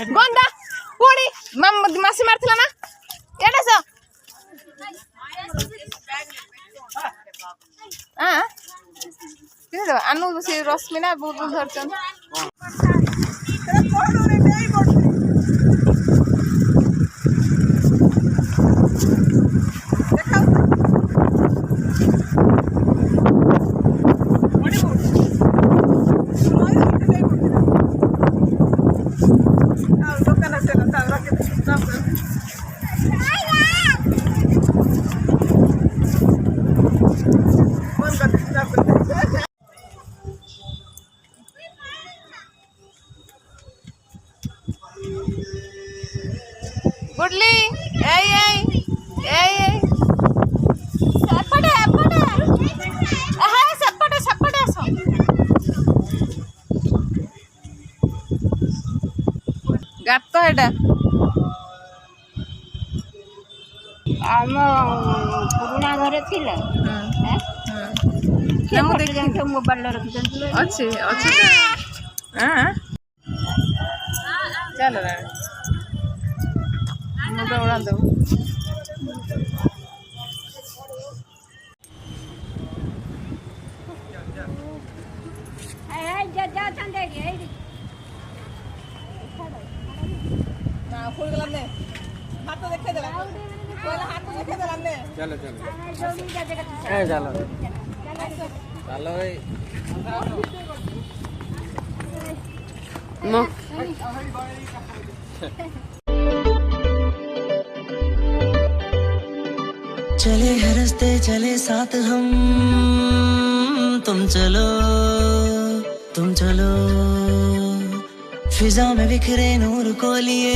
गंदा पुणी मासी मारथिला ना एटा स हां किने देबा अनु से रश्मिना बहुत धरचन गुडली सेपटे आस गात एटा आम पुराना घर थिला मोबाइल रखी अच्छे हाँ चलो मुझे उड़ा दो फुल गला ने हाथ तो देखे देला पहले हाथ तो देखे देला ने चलो ए चलो चलो ए नो चले हरसते चले साथ हम तुम चलो फिजा में बिखरे नूर को लिए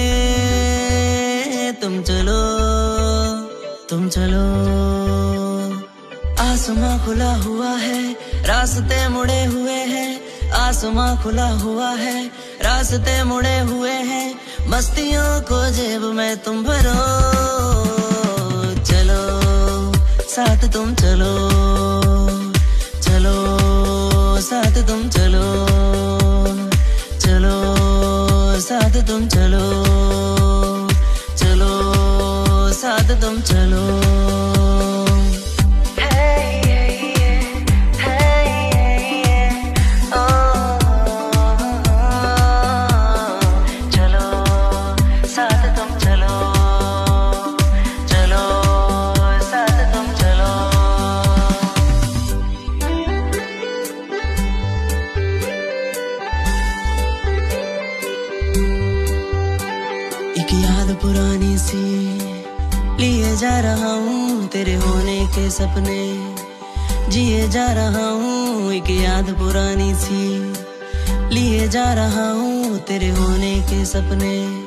तुम चलो आसमां खुला हुआ है रास्ते मुड़े हुए हैं आसमां खुला हुआ है रास्ते मुड़े हुए हैं मस्तियों को जेब में तुम भरो चलो साथ तुम चलो साथ तुम चलो साथ तुम चलो साथ तुम चलो एक याद पुरानी सी लिए जा रहा हूँ तेरे होने के सपने जिए जा रहा हूँ एक याद पुरानी सी लिए जा रहा हूँ तेरे होने के सपने